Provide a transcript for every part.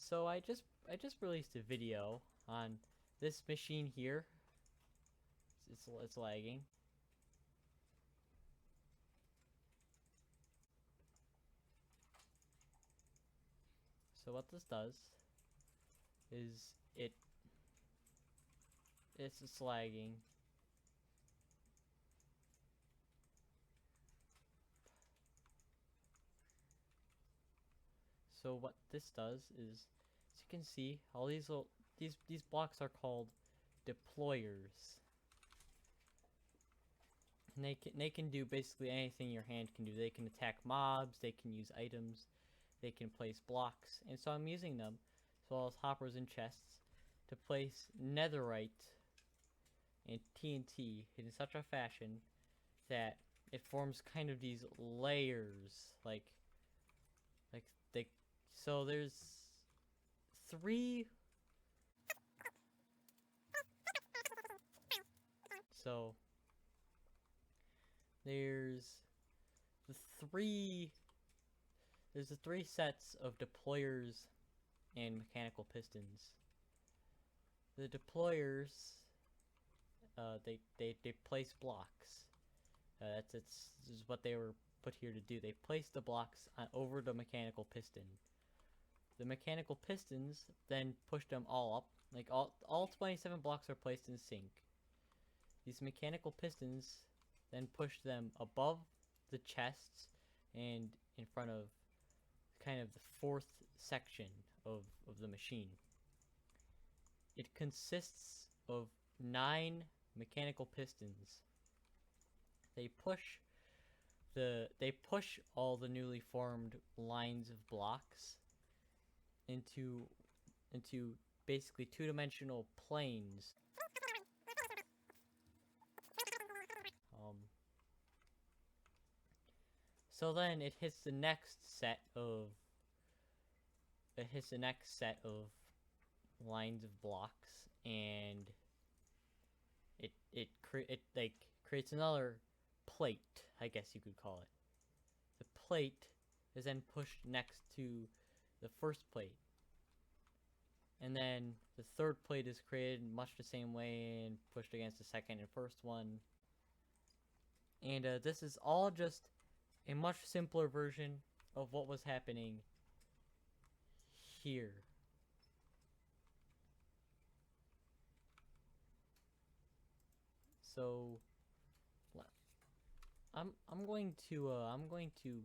So I just released a video on this machine here. It's lagging. So what this does is it's just lagging. So what this does is, as you can see, all these blocks are called deployers. And they can do basically anything your hand can do. They can attack mobs, they can use items, they can place blocks, and so I'm using them, as well as hoppers and chests, to place netherite and TNT in such a fashion that it forms kind of these layers, like they. So there's three. So there's the three. There's the three sets of deployers and mechanical pistons. The deployers, they place blocks. This is what they were put here to do. They place the blocks over the mechanical piston. The mechanical pistons then push them all up. Like all 27 blocks are placed in sync. These mechanical pistons then push them above the chests and in front of kind of the fourth section of the machine. It consists of 9 mechanical pistons. They push all the newly formed lines of blocks into basically two-dimensional planes. Um, so then it hits the next set of lines of blocks, and it like creates another plate, I guess you could call it. The plate is then pushed next to the first plate, and then the third plate is created much the same way and pushed against the second and first one. And this is all just a much simpler version of what was happening here. So I'm going to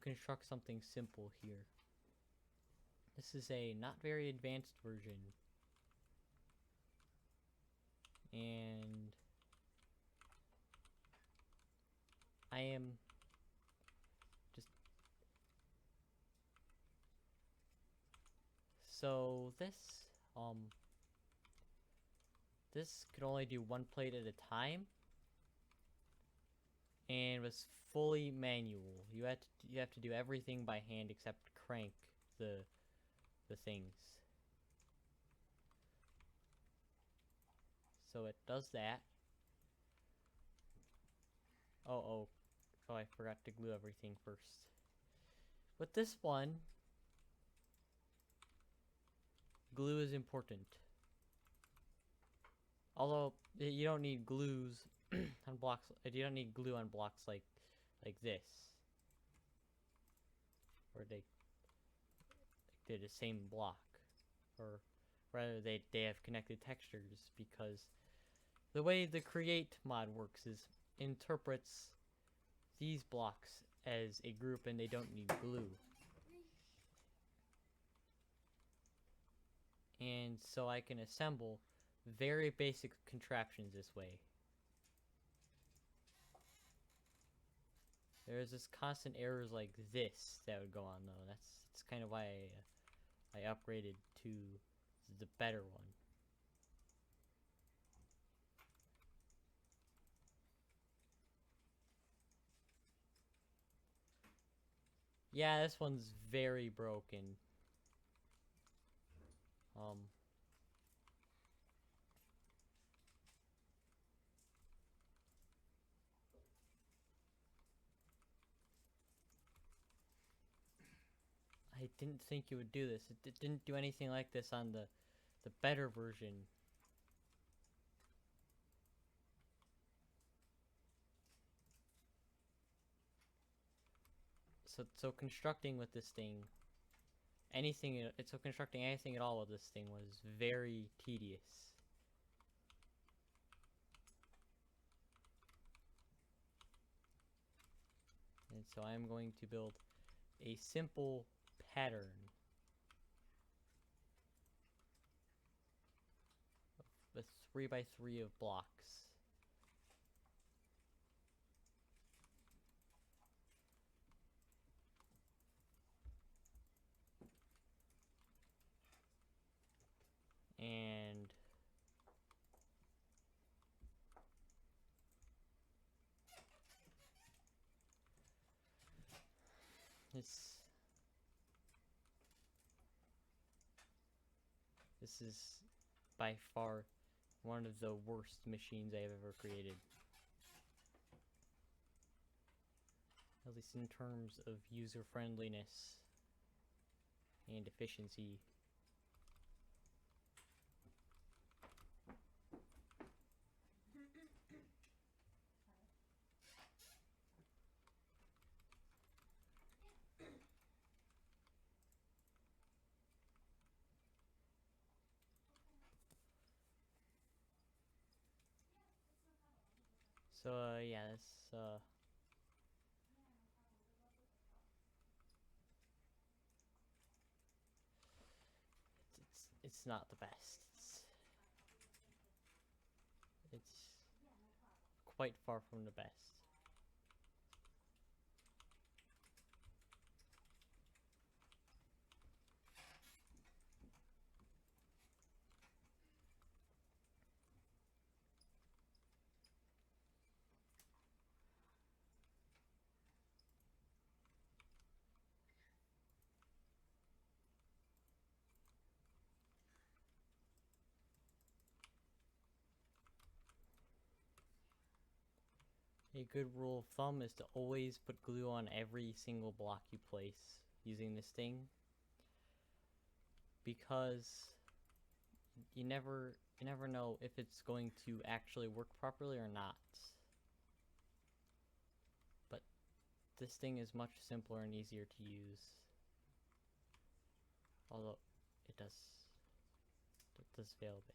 construct something simple here. This is a not very advanced version, and I am just so this could only do one plate at a time, and was fully manual. You have to do everything by hand except crank the things. So it does that. Oh, I forgot to glue everything first. With this one, glue is important. Although you don't need glues on blocks. You don't need glue on blocks like this, where they're the same block, or rather they have connected textures, because the way the create mod works is interprets these blocks as a group and they don't need glue. And so I can assemble very basic contraptions this way. There's this constant errors like this that would go on though. That's kind of why I upgraded to the better one. Yeah, this one's very broken. I didn't think it would do this. It didn't do anything like this on the better version. So constructing with this thing, so constructing anything at all with this thing was very tedious. And so I'm going to build a simple pattern of a 3x3 of blocks. And this is by far one of the worst machines I've ever created. At least in terms of user friendliness and efficiency. So yeah, it's not the best. It's quite far from the best. A good rule of thumb is to always put glue on every single block you place using this thing, because you never know if it's going to actually work properly or not. But this thing is much simpler and easier to use, although it does fail a bit.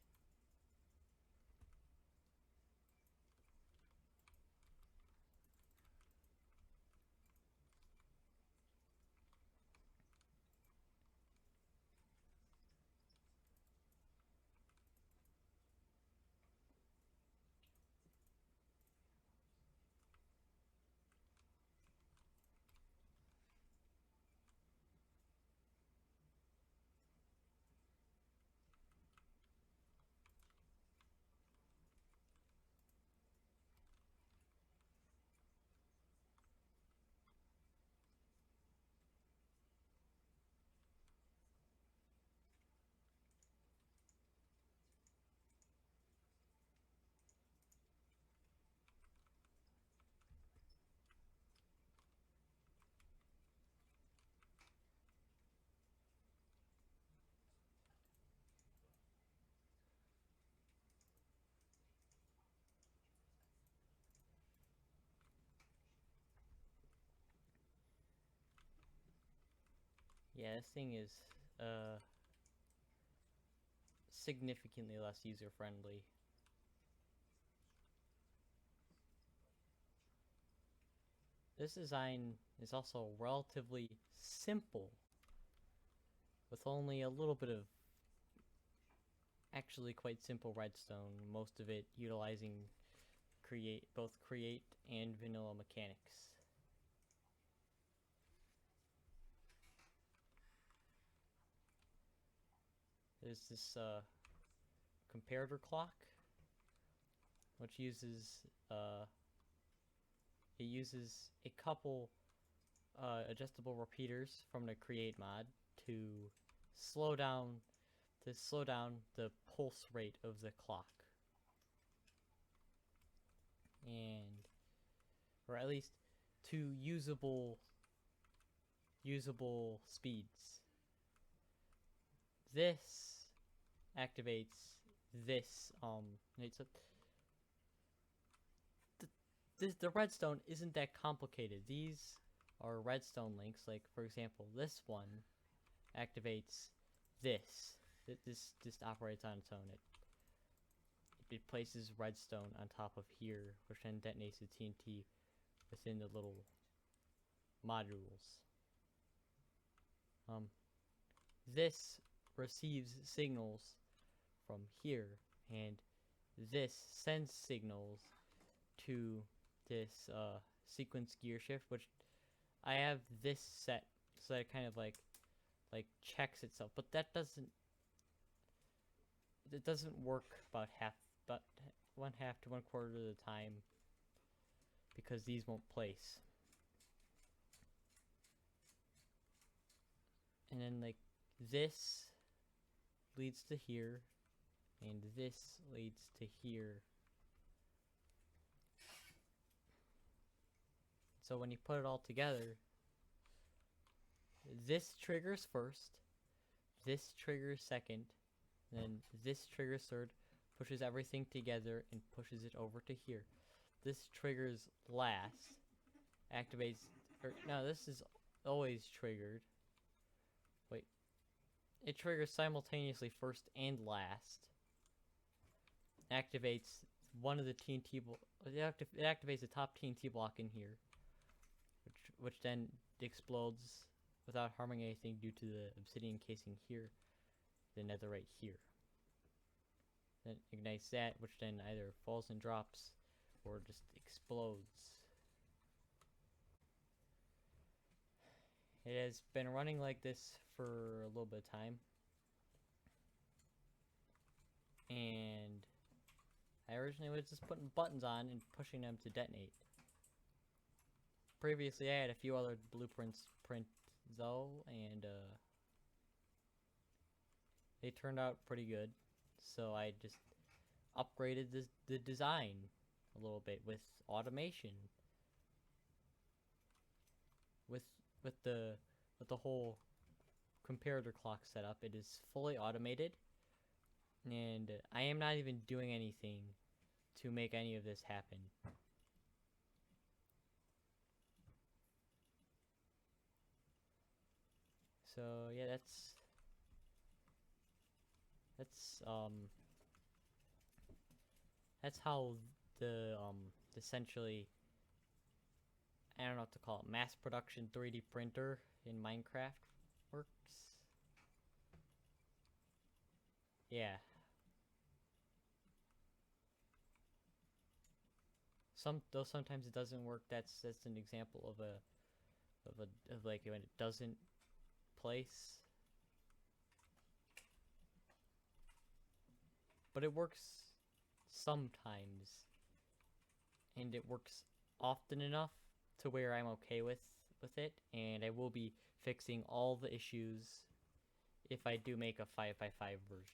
Yeah, this thing is significantly less user-friendly. This design is also relatively simple, with only a little bit of actually quite simple redstone, most of it utilizing both create and vanilla mechanics. There's this comparator clock, which uses it uses a couple adjustable repeaters from the create mod to slow down the pulse rate of the clock, and or at least to usable speeds. this activates this. So the redstone isn't that complicated. These are redstone links. Like for example, this one activates this. This just operates on its own. It places redstone on top of here, which then detonates the TNT within the little modules. This receives signals from here, and this sends signals to this sequence gear shift, which I have this set so that it kind of like checks itself, but it doesn't work about 1/2 to 1/4 of the time because these won't place. And then like this leads to here, and this leads to here. So when you put it all together, this triggers first, this triggers second, then this triggers third, pushes everything together and pushes it over to here. This triggers last, activates, or no, this is always triggered. Wait, it triggers simultaneously first and last. Activates one of the TNT it activates the top TNT block in here, which then explodes without harming anything due to the obsidian casing here, the netherite here. Then ignites that, which then either falls and drops or just explodes. It has been running like this for a little bit of time, and I originally was just putting buttons on and pushing them to detonate. Previously I had a few other blueprints print though, and they turned out pretty good, so I just upgraded the design a little bit with automation, with the whole comparator clock setup. It is fully automated, and I am not even doing anything to make any of this happen. So yeah, that's how the essentially, I don't know what to call it, mass production 3D printer in Minecraft works. Yeah. Though sometimes it doesn't work. That's an example of like when it doesn't place. But it works sometimes, and it works often enough to where I'm okay with it, and I will be fixing all the issues if I do make a 5x5 version.